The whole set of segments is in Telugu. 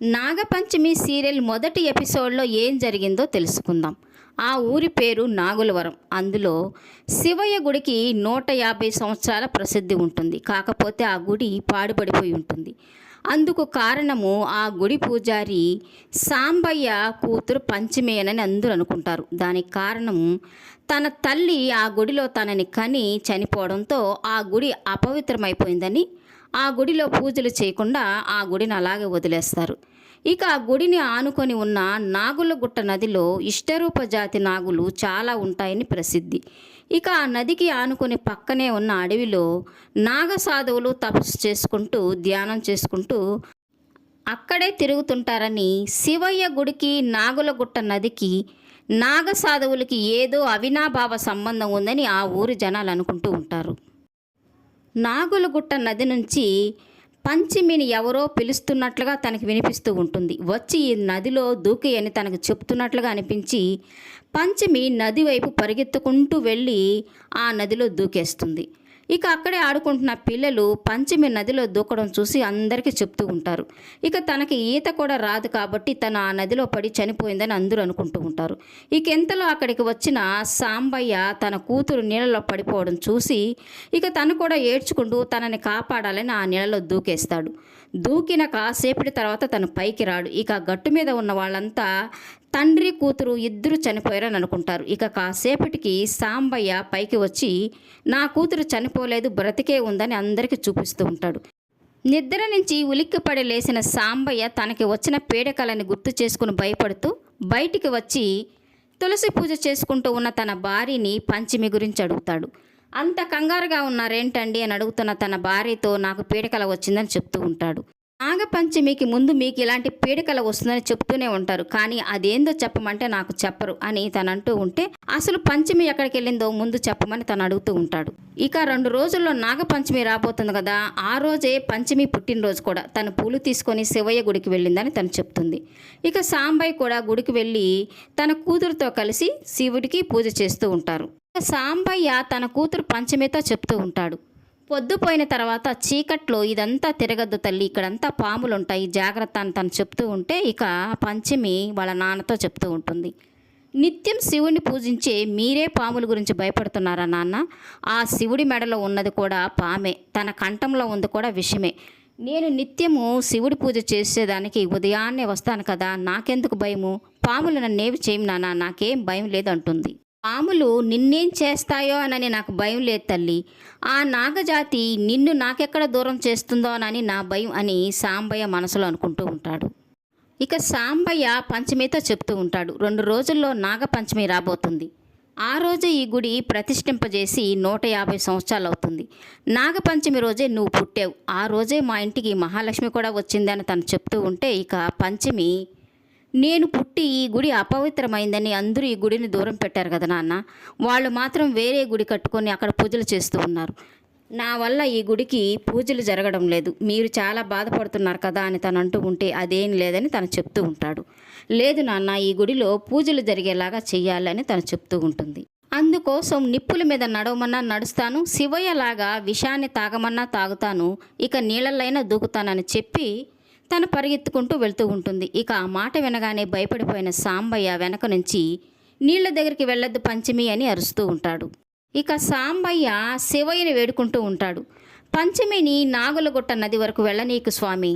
నాగపంచమి సీరియల్ మొదటి ఎపిసోడ్లో ఏం జరిగిందో తెలుసుకుందాం. ఆ ఊరి పేరు నాగులవరం. అందులో శివయ్య గుడికి 150 సంవత్సరాల ప్రసిద్ధి ఉంటుంది. కాకపోతే ఆ గుడి పాడుపడిపోయి ఉంటుంది. అందుకు కారణము ఆ గుడి పూజారి సాంబయ్య కూతురు పంచమేనని అందరూ అనుకుంటారు. దానికి కారణము తన తల్లి ఆ గుడిలో తనని కని చనిపోవడంతో ఆ గుడి అపవిత్రమైపోయిందని, ఆ గుడిలో పూజలు చేయకుండా ఆ గుడిని అలాగే వదిలేస్తారు. ఇక ఆ గుడిని ఆనుకొని ఉన్న నాగులగుట్ట నదిలో ఇష్టరూప జాతి నాగులు చాలా ఉంటాయని ప్రసిద్ధి. ఇక ఆ నదికి ఆనుకొని పక్కనే ఉన్న అడవిలో నాగసాధువులు తపస్సు చేసుకుంటూ ధ్యానం చేసుకుంటూ అక్కడే తిరుగుతుంటారని, శివయ్య గుడికి నాగులగుట్ట నదికి నాగసాధువులకి ఏదో అవినాభావ సంబంధం ఉందని ఆ ఊరి జనాలు అనుకుంటూ ఉంటారు. నాగులగుట్ట నది నుంచి పంచమిని ఎవరో పిలుస్తున్నట్లుగా తనకి వినిపిస్తూ ఉంటుంది. వచ్చి ఈ నదిలో దూకేయని తనకు చెప్తున్నట్లుగా అనిపించి పంచమి నది వైపు పరిగెత్తుకుంటూ వెళ్ళి ఆ నదిలో దూకేస్తుంది. ఇక అక్కడే ఆడుకుంటున్న పిల్లలు పంచమి నదిలో దూకడం చూసి అందరికీ చెప్తూ ఉంటారు. ఇక తనకి ఈత కూడా రాదు కాబట్టి తను ఆ నదిలో పడి చనిపోయిందని అందరూ అనుకుంటూ ఉంటారు. ఇక ఎంతలో అక్కడికి వచ్చిన సాంబయ్య తన కూతురు నీళ్ళలో పడిపోవడం చూసి ఇక తను కూడా ఏడ్చుకుంటూ తనని కాపాడాలని ఆ నీళ్ళలో దూకేస్తాడు. దూకిన కాసేపటి తర్వాత తను పైకి రాడు. ఇక గట్టు మీద ఉన్న వాళ్ళంతా తండ్రి కూతురు ఇద్దరు చనిపోయారని అనుకుంటారు. ఇక కాసేపటికి సాంబయ్య పైకి వచ్చి నా కూతురు చనిపోలేదు, బ్రతికే ఉందని అందరికీ చూపిస్తూ ఉంటాడు. నిద్ర నుంచి ఉలిక్కిపడి లేచిన సాంబయ్య తనకి వచ్చిన పీడకలని గుర్తు చేసుకుని భయపడుతూ బయటికి వచ్చి తులసి పూజ చేసుకుంటూ ఉన్న తన భార్యని పంచమి గురించి అడుగుతాడు. అంత కంగారుగా ఉన్నారేంటండి అని అడుగుతున్న తన భార్యతో నాకు పీడకల వచ్చిందని చెప్తూ ఉంటాడు. నాగపంచమికి ముందు మీకు ఇలాంటి పీడకల వస్తుందని చెప్తూనే ఉంటారు, కానీ అదేందో చెప్పమంటే నాకు చెప్పరు అని తను అంటూ ఉంటే అసలు పంచమి ఎక్కడికి వెళ్ళిందో ముందు చెప్పమని తను అడుగుతూ ఉంటాడు. ఇక 2 రోజుల్లో నాగపంచమి రాబోతుంది కదా, ఆ రోజే పంచమి పుట్టినరోజు కూడా. తను పూలు తీసుకొని శివయ్య గుడికి వెళ్ళిందని తను చెప్తుంది. ఇక సాంబయ్య కూడా గుడికి వెళ్ళి తన కూతురుతో కలిసి శివుడికి పూజ చేస్తూ ఉంటారు. సాంబయ్య తన కూతురు పంచమితో చెప్తూ ఉంటాడు, పొద్దుపోయిన తర్వాత చీకట్లో ఇదంతా తిరగద్దు తల్లి, ఇక్కడంతా పాములు ఉంటాయి, జాగ్రత్త అని తను చెప్తూ ఉంటే ఇక పంచమి వాళ్ళ నాన్నతో చెప్తూ ఉంటుంది. నిత్యం శివుడిని పూజించే మీరే పాముల గురించి భయపడుతున్నారా నాన్న? ఆ శివుడి మెడలో ఉన్నది కూడా పామే, తన కంఠంలో ఉంది కూడా విషమే. నేను నిత్యము శివుడి పూజ చేసేదానికి ఉదయాన్నే వస్తాను కదా, నాకెందుకు భయము? పాములు నన్నేవి చేయము నాన్న, నాకేం భయం లేదంటుంది. పాములు నిన్నేం చేస్తాయో అనని నాకు భయం లేదు తల్లి, ఆ నాగజాతి నిన్ను నాకెక్కడ దూరం చేస్తుందో అని నా భయం అని సాంబయ్య మనసులో అనుకుంటూ ఉంటాడు. ఇక సాంబయ్య పంచమితో చెప్తూ ఉంటాడు, 2 రోజుల్లో నాగపంచమి రాబోతుంది. ఆ రోజే ఈ గుడి ప్రతిష్ఠింపజేసి 150 సంవత్సరాలు అవుతుంది. నాగపంచమి రోజే నువ్వు పుట్టావు, ఆ రోజే మా ఇంటికి మహాలక్ష్మి కూడా వచ్చిందని తను చెప్తూ ఉంటే ఇక పంచమి నేను పుట్టి ఈ గుడి అపవిత్రమైందని అందరూ ఈ గుడిని దూరం పెట్టారు కదా నాన్న, వాళ్ళు మాత్రం వేరే గుడి కట్టుకొని అక్కడ పూజలు చేస్తూ ఉన్నారు. నా వల్ల ఈ గుడికి పూజలు జరగడం లేదు, మీరు చాలా బాధపడుతున్నారు కదా అని తను అంటూ ఉంటే అదేం లేదని తను చెప్తూ ఉంటాడు. లేదు నాన్న, ఈ గుడిలో పూజలు జరిగేలాగా చెయ్యాలని తను చెప్తూ ఉంటుంది. అందుకోసం నిప్పుల మీద నడవమన్నా నడుస్తాను, శివయ్యలాగా విషాన్ని తాగమన్నా తాగుతాను, ఇక నీళ్ళలైనా దూకుతానని చెప్పి తను పరిగెత్తుకుంటూ వెళ్తూ ఉంటుంది. ఇక ఆ మాట వినగానే భయపడిపోయిన సాంబయ్య వెనక నుంచి నీళ్ల దగ్గరికి వెళ్ళొద్దు పంచమి అని అరుస్తూ ఉంటాడు. ఇక సాంబయ్య శివయ్యని వేడుకుంటూ ఉంటాడు, పంచమిని నాగులగుట్ట నది వరకు వెళ్ళనీకు స్వామి,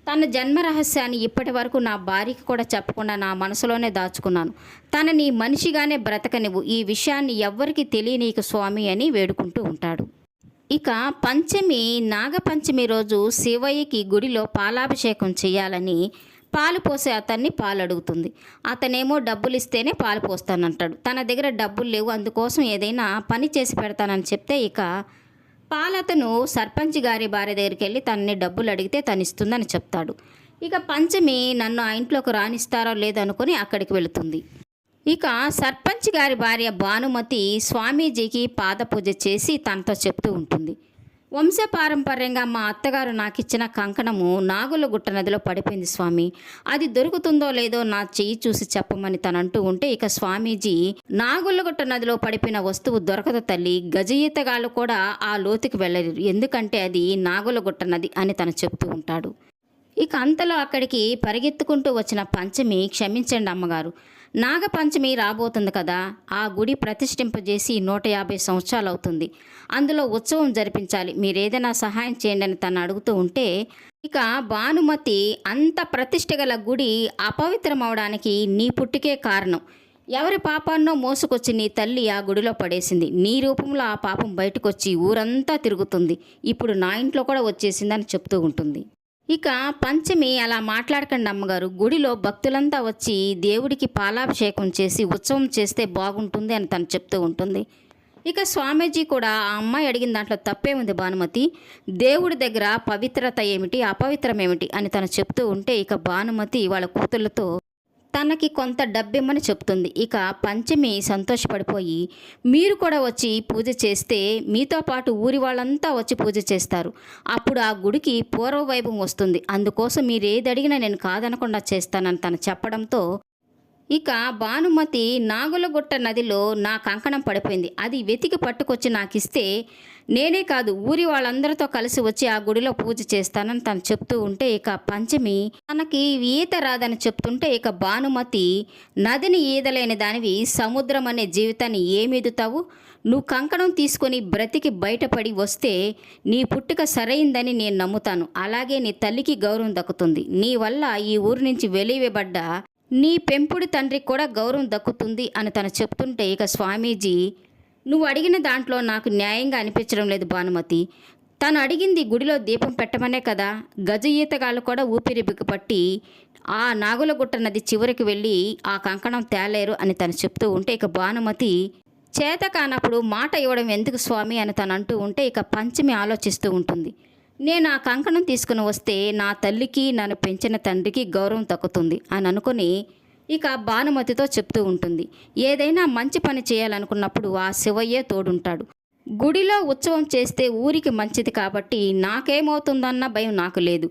తన జన్మ రహస్యాన్ని ఇప్పటి వరకు నా భార్యకి కూడా చెప్పకుండా నా మనసులోనే దాచుకున్నాను, తనని మనిషిగానే బ్రతకనివ్వు, ఈ విషయాన్ని ఎవ్వరికీ తెలియనీకు స్వామి అని వేడుకుంటూ ఉంటాడు. ఇక పంచమి నాగపంచమి రోజు శివయ్యకి గుడిలో పాలాభిషేకం చేయాలని పాలు పోసే అతన్ని పాలు అడుగుతుంది. అతనేమో డబ్బులు ఇస్తేనే పాలు పోస్తానంటాడు. తన దగ్గర డబ్బులు లేవు, అందుకోసం ఏదైనా పని చేసి పెడతానని చెప్తే ఇక పాలతను సర్పంచ్ గారి భార్య దగ్గరికి వెళ్ళి తనని డబ్బులు అడిగితే తను ఇస్తుందని చెప్తాడు. ఇక పంచమి నన్ను ఆ ఇంట్లోకి రానిస్తారో లేదనుకుని అక్కడికి వెళుతుంది. ఇక సర్పంచ్ గారి భార్య భానుమతి స్వామీజీకి పాదపూజ చేసి తనతో చెప్తూ ఉంటుంది, వంశపారంపర్యంగా మా అత్తగారు నాకు ఇచ్చిన కంకణము నాగులగుట్ట నదిలో పడిపోయింది స్వామి, అది దొరుకుతుందో లేదో నా చెయ్యి చూసి చెప్పమని తను అంటూ ఉంటే ఇక స్వామీజీ నాగులగుట్ట నదిలో పడిపోయిన వస్తువు దొరకదు తల్లి, గజ ఈతగాళ్ళు కూడా ఆ లోతుకి వెళ్ళలేరు, ఎందుకంటే అది నాగులగుట్ట నది అని తను చెప్తూ ఉంటాడు. ఇక అంతలో అక్కడికి పరిగెత్తుకుంటూ వచ్చిన పంచమి, క్షమించండి అమ్మగారు, నాగపంచమి రాబోతుంది కదా, ఆ గుడి ప్రతిష్ఠింపజేసి 150 సంవత్సరాలు అవుతుంది, అందులో ఉత్సవం జరిపించాలి, మీరేదైనా సహాయం చేయండి అని తను అడుగుతూ ఉంటే, ఇక భానుమతి, అంత ప్రతిష్ఠ గల గుడి అపవిత్రమవడానికి నీ పుట్టుకే కారణం, ఎవరి పాపాన్నో మోసుకొచ్చి నీ తల్లి ఆ గుడిలో పడేసింది, నీ రూపంలో ఆ పాపం బయటకొచ్చి ఊరంతా తిరుగుతుంది, ఇప్పుడు నా ఇంట్లో కూడా వచ్చేసిందని చెప్తూ ఉంటుంది. ఇక పంచమి, అలా మాట్లాడకండి అమ్మగారు, గుడిలో భక్తులంతా వచ్చి దేవుడికి పాలాభిషేకం చేసి ఉత్సవం చేస్తే బాగుంటుంది అని తను చెప్తూ ఉంటుంది. ఇక స్వామీజీ కూడా, ఆ అమ్మాయి అడిగిన దాంట్లో తప్పే ఉంది భానుమతి, దేవుడి దగ్గర పవిత్రత ఏమిటి, అపవిత్రం ఏమిటి అని తను చెప్తూ ఉంటే, ఇక భానుమతి వాళ్ళ కూతుళ్ళతో తనకి కొంత డబ్బిమ్మని చెప్తుంది. ఇక పంచమి సంతోషపడిపోయి, మీరు కూడా వచ్చి పూజ చేస్తే మీతో పాటు ఊరి వాళ్ళంతా వచ్చి పూజ చేస్తారు, అప్పుడు ఆ గుడికి పూర్వ వైభవం వస్తుంది, అందుకోసం మీరు ఏది అడిగినా నేను కాదనకుండా చేస్తానని తను చెప్పడంతో, ఇక భానుమతి, నాగులగుట్ట నదిలో నా కంకణం పడిపోయింది, అది వెతికి పట్టుకొచ్చి నాకు ఇస్తే నేనే కాదు ఊరి వాళ్ళందరితో కలిసి వచ్చి ఆ గుడిలో పూజ చేస్తానని తను చెప్తూ ఉంటే, ఇక పంచమి తనకి ఈత రాదని చెప్తుంటే, ఇక భానుమతి, నదిని ఈదలేని దానివి సముద్రం అనే జీవితాన్ని ఏమీదుతావు, నువ్వు కంకణం తీసుకొని బ్రతికి బయటపడి వస్తే నీ పుట్టుక సరైందని నేను నమ్ముతాను, అలాగే నీ తల్లికి గౌరవం దక్కుతుంది, నీ వల్ల ఈ ఊరి నుంచి వెలివేయబడ్డ నీ పెంపుడి తండ్రికి కూడా గౌరవం దక్కుతుంది అని తను చెప్తుంటే, ఇక స్వామీజీ, నువ్వు అడిగిన దాంట్లో నాకు న్యాయంగా అనిపించడం లేదు భానుమతి, తను అడిగింది గుడిలో దీపం పెట్టమనే కదా, గజ ఈతగాళ్ళు కూడా ఊపిరి బిగుపట్టి ఆ నాగులగుట్ట నది చివరికి వెళ్ళి ఆ కంకణం తేలేరు అని తను చెప్తూ ఉంటే, ఇక భానుమతి, చేత కానప్పుడు మాట ఇవ్వడం ఎందుకు స్వామి అని తను అంటూ ఉంటే, ఇక పంచమి ఆలోచిస్తూ ఉంటుంది, నేను ఆ కంకణం తీసుకుని వస్తే నా తల్లికి నన్ను పెంచిన తండ్రికి గౌరవం తగ్గుతుంది అని అనుకుని ఇక భానుమతితో చెప్తూ ఉంటుంది. ఏదైనా మంచి పని చేయాలనుకున్నప్పుడు ఆ శివయ్యే తోడుంటాడు, గుడిలో ఉత్సవం చేస్తే ఊరికి మంచిది కాబట్టి నాకేమవుతుందన్న భయం నాకు లేదు,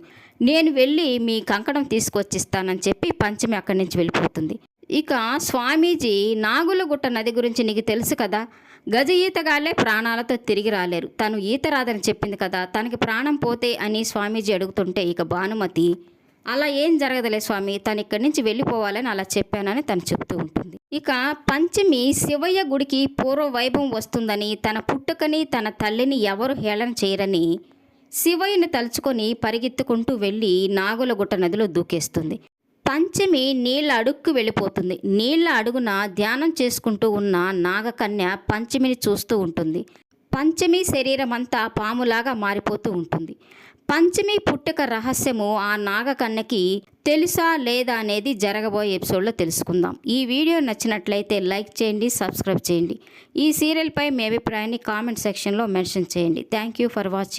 నేను వెళ్ళి మీ కంకణం తీసుకొచ్చిస్తానని చెప్పి పంచమి అక్కడి నుంచి వెళ్ళిపోతుంది. ఇక స్వామీజీ, నాగులగుట్ట నది గురించి నీకు తెలుసు కదా, గజ ఈతగాళ్లే ప్రాణాలతో తిరిగి రాలేరు, తను ఈత రాదని చెప్పింది కదా, తనకి ప్రాణం పోతే అని స్వామీజీ అడుగుతుంటే, ఇక భానుమతి, అలా ఏం జరగదులే స్వామి, తను ఇక్కడి నుంచి వెళ్ళిపోవాలని అలా చెప్పానని తను చెప్తూ ఉంటుంది. ఇక పంచమి, శివయ్య గుడికి పూర్వ వైభవం వస్తుందని, తన పుట్టుకని తన తల్లిని ఎవరు హేళన చేయరని శివయ్యని తలుచుకొని పరిగెత్తుకుంటూ వెళ్ళి నాగులగుట్ట నదిలో దూకేస్తుంది. పంచమి నీళ్ళ అడుక్కు వెళ్ళిపోతుంది. నీళ్ళ అడుగున ధ్యానం చేసుకుంటూ ఉన్న నాగకన్య పంచమిని చూస్తూ ఉంటుంది. పంచమి శరీరం అంతా పాములాగా మారిపోతూ ఉంటుంది. పంచమి పుట్టుక రహస్యము ఆ నాగకన్యకి తెలుసా లేదా అనేది జరగబోయే ఎపిసోడ్లో తెలుసుకుందాం. ఈ వీడియో నచ్చినట్లయితే లైక్ చేయండి, సబ్స్క్రైబ్ చేయండి. ఈ సీరియల్పై మీ అభిప్రాయాన్ని కామెంట్ సెక్షన్లో మెన్షన్ చేయండి. Thank you for watching.